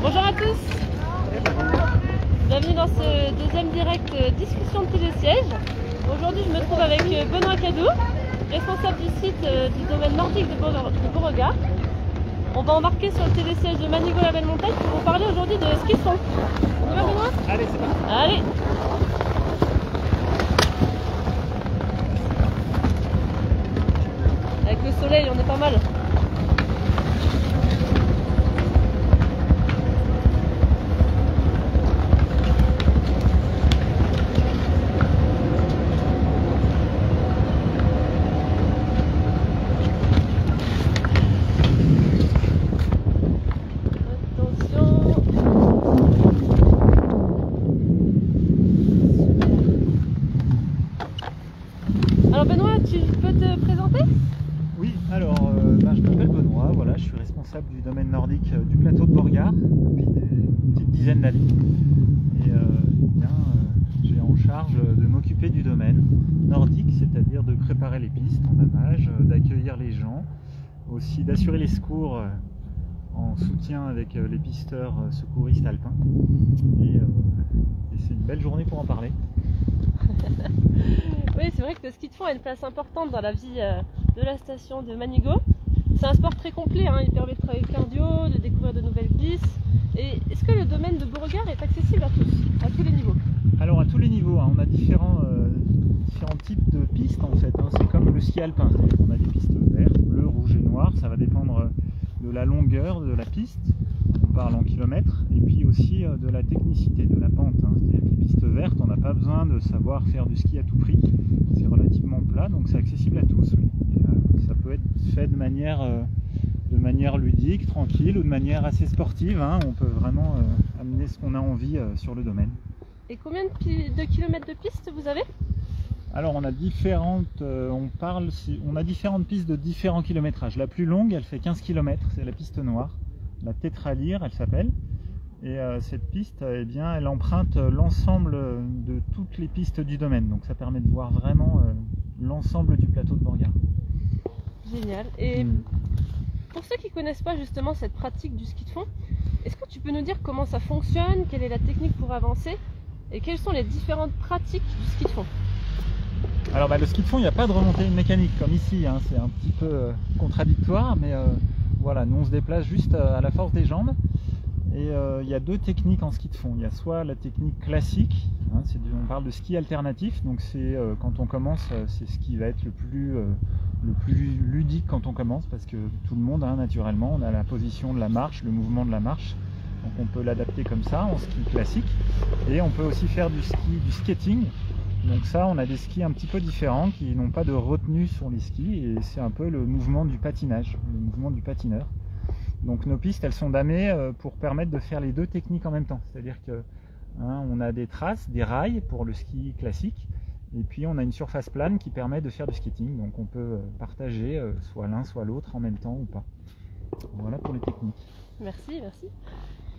Bonjour à tous, bienvenue dans ce deuxième direct discussion de télésiège. Aujourd'hui je me trouve avec Benoît Cadou, responsable du site du domaine nordique de Beauregard. On va embarquer sur le télésiège de Manigot la Belle Montagne pour vous parler aujourd'hui de ski de fond. On y va Benoît? Allez, c'est parti. Allez. Avec le soleil on est pas mal. Alors Benoît, tu peux te présenter? Oui, alors je m'appelle Benoît, voilà, je suis responsable du domaine nordique du plateau de Beauregard depuis une petite dizaine d'années. Et j'ai en charge de m'occuper du domaine nordique, c'est-à-dire de préparer les pistes en damage, d'accueillir les gens, aussi d'assurer les secours en soutien avec les pisteurs secouristes alpins. Et c'est une belle journée pour en parler. Oui, c'est vrai que le ski de fond a une place importante dans la vie de la station de Manigot. C'est un sport très complet, hein. Il permet de travailler le cardio, de découvrir de nouvelles pistes. Et est-ce que le domaine de Beauregard est accessible à tous, à tous les niveaux? Alors à tous les niveaux, hein, on a différents types de pistes en fait, hein. C'est comme le ski alpin, on a des pistes vertes, bleues, rouges et noires, ça va dépendre de la longueur de la piste, on parle en kilomètres, et puis aussi de la technicité, de la pente, hein. C'est-à-dire que les pistes vertes, on n'a pas besoin de savoir faire du ski à tout prix, c'est relativement plat, donc c'est accessible à tous, oui. Et, ça peut être fait de manière ludique, tranquille, ou de manière assez sportive, hein. On peut vraiment amener ce qu'on a envie sur le domaine. Et combien de kilomètres de piste vous avez? Alors on a différentes, on a différentes pistes de différents kilométrages. La plus longue, elle fait 15 km, c'est la piste noire, la Tétralyre elle s'appelle. Et cette piste, eh bien, elle emprunte l'ensemble de toutes les pistes du domaine. Donc ça permet de voir vraiment l'ensemble du plateau de Beauregard. Génial. Et pour ceux qui ne connaissent pas justement cette pratique du ski de fond, est-ce que tu peux nous dire comment ça fonctionne, quelle est la technique pour avancer et quelles sont les différentes pratiques du ski de fond? Alors le ski de fond, il n'y a pas de remontée mécanique comme ici, hein. C'est un petit peu contradictoire, mais voilà, nous on se déplace juste à la force des jambes. Et il y a deux techniques en ski de fond. Il y a soit la technique classique, hein, on parle de ski alternatif, donc c'est quand on commence, c'est ce qui va être le plus ludique quand on commence, parce que tout le monde, hein, naturellement, on a la position de la marche, le mouvement de la marche, donc on peut l'adapter comme ça en ski classique. Et on peut aussi faire du skating. Donc ça, on a des skis un petit peu différents qui n'ont pas de retenue sur les skis, et c'est un peu le mouvement du patinage, le mouvement du patineur. Donc nos pistes, elles sont damées pour permettre de faire les deux techniques en même temps. C'est-à-dire que on a des traces, des rails pour le ski classique, et puis on a une surface plane qui permet de faire du skating. Donc on peut partager soit l'un soit l'autre en même temps ou pas. Voilà pour les techniques. Merci, merci.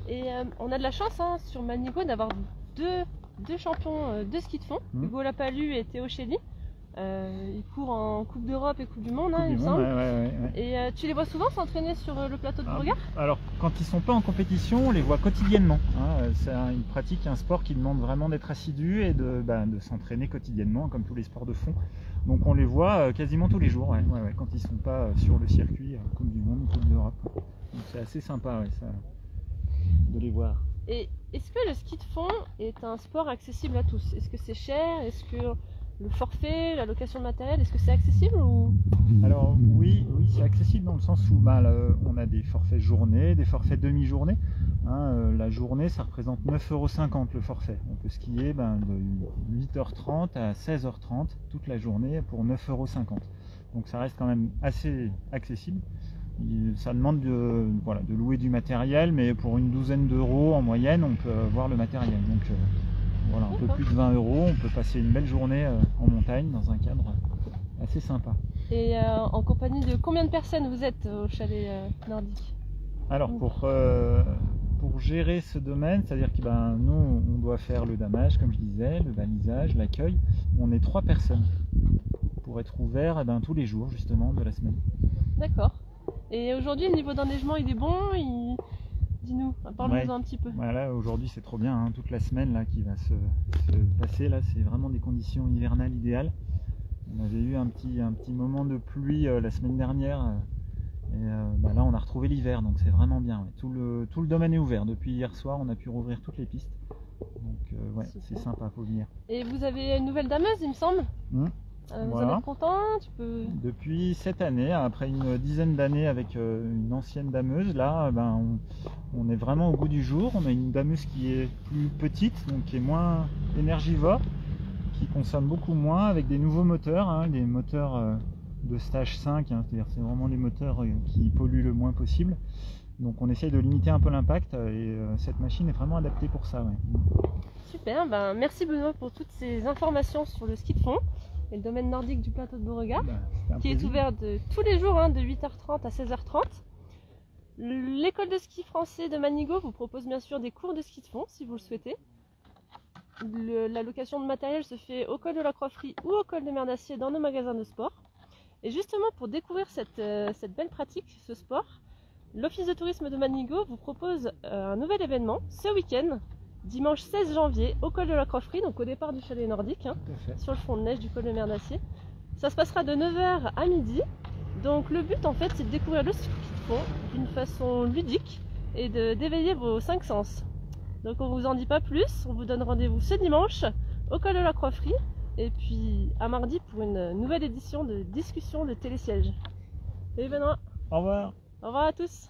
Et on a de la chance, hein, sur Manigot d'avoir deux champions de ski de fond, Hugo Lapalu et Théo Chély. Ils courent en Coupe d'Europe et Coupe du Monde, hein, il me semble. Ouais. Et tu les vois souvent s'entraîner sur le plateau de Beauregard? Alors quand ils ne sont pas en compétition, on les voit quotidiennement, hein. C'est une pratique, un sport qui demande vraiment d'être assidu et de s'entraîner quotidiennement, comme tous les sports de fond. Donc on les voit quasiment tous les jours, quand ils ne sont pas sur le circuit Coupe du Monde, Coupe d'Europe. Donc c'est assez sympa de les voir. Et est-ce que le ski de fond est un sport accessible à tous? Est-ce que c'est cher? Est-ce que le forfait, la location de matériel, est-ce que c'est accessible ou... Alors oui, c'est accessible dans le sens où on a des forfaits journée, des forfaits demi-journée. Hein, la journée, ça représente 9,50 € le forfait. On peut skier de 8h30 à 16h30 toute la journée pour 9,50 €. Donc ça reste quand même assez accessible. Ça demande de louer du matériel, mais pour une douzaine d'euros en moyenne, on peut avoir le matériel. Donc voilà, un peu plus de 20 €, on peut passer une belle journée en montagne dans un cadre assez sympa. Et en compagnie de combien de personnes vous êtes au chalet nordique? Alors pour gérer ce domaine, c'est-à-dire que nous on doit faire le damage, comme je disais, le balisage, l'accueil. On est 3 personnes pour être ouvert tous les jours justement de la semaine. D'accord. Et aujourd'hui le niveau d'enneigement il est bon, dis-nous un parle-nous un petit peu. Voilà, aujourd'hui c'est trop bien, hein, toute la semaine là, qui va se passer, là c'est vraiment des conditions hivernales idéales. On avait eu un petit moment de pluie la semaine dernière, et là on a retrouvé l'hiver, donc c'est vraiment bien. Ouais. Tout le domaine est ouvert, depuis hier soir on a pu rouvrir toutes les pistes, donc ouais, c'est sympa, faut venir. Et vous avez une nouvelle dameuse, il me semble. Vous Voilà. en êtes content? Depuis cette année, après une dizaine d'années avec une ancienne dameuse, là on est vraiment au goût du jour. On a une dameuse qui est plus petite, donc qui est moins énergivore, qui consomme beaucoup moins, avec des nouveaux moteurs, hein, des moteurs de stage 5, hein, c'est-à-dire c'est vraiment les moteurs qui polluent le moins possible. Donc on essaye de limiter un peu l'impact, et cette machine est vraiment adaptée pour ça. Ouais. Super, merci Benoît pour toutes ces informations sur le ski de fond et le domaine nordique du plateau de Beauregard, qui est ouvert tous les jours, de 8h30 à 16h30. L'école de ski français de Manigo vous propose bien sûr des cours de ski de fond si vous le souhaitez. La location de matériel se fait au col de la Croix-Frie ou au col de Merdassier dans nos magasins de sport. Et justement pour découvrir cette belle pratique, ce sport, l'Office de tourisme de Manigo vous propose un nouvel événement ce week-end, dimanche 16 janvier, au col de la Croix-Frie, donc au départ du chalet nordique, sur le front de neige du col de Merdassier. Ça se passera de 9h à midi. Donc le but en fait c'est de découvrir le ski de fond d'une façon ludique et d'éveiller vos 5 sens. Donc on vous en dit pas plus, on vous donne rendez-vous ce dimanche au col de la Croix-Frie et puis à mardi pour une nouvelle édition de discussion de télésiège. Salut Benoît. Au revoir. Au revoir à tous.